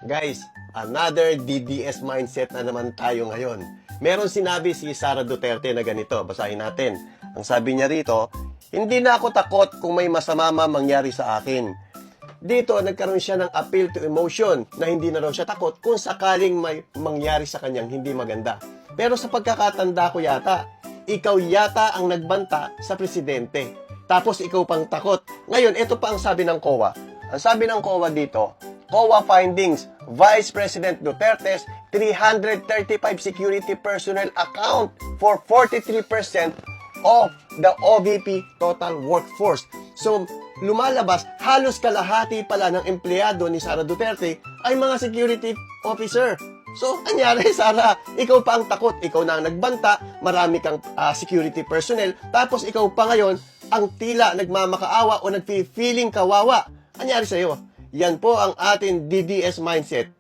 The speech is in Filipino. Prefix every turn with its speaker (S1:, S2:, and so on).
S1: Guys, another DDS mindset na naman tayo ngayon. Meron sinabi si Sara Duterte na ganito, basahin natin. Ang sabi niya rito, hindi na ako takot kung may masama mangyari sa akin. Dito, nagkaroon siya ng appeal to emotion na hindi na raw siya takot kung sakaling may mangyari sa kanyang hindi maganda. Pero sa pagkakatanda ko yata, ikaw yata ang nagbanta sa presidente. Tapos ikaw pang takot. Ngayon, ito pa ang sabi ng COA. Ang sabi ng COA dito, COA findings, Vice President Duterte's 335 security personnel account for 43% of the OVP total workforce. So, lumalabas, halos kalahati pala ng empleyado ni Sara Duterte ay mga security officer. So, anyari, Sara, ikaw pa ang takot, ikaw na ang nagbanta, marami kang security personnel, tapos ikaw pa ngayon ang tila nagmamakaawa o nagfi-feeling kawawa. Anyari sa'yo? Yan po ang ating DDS mindset.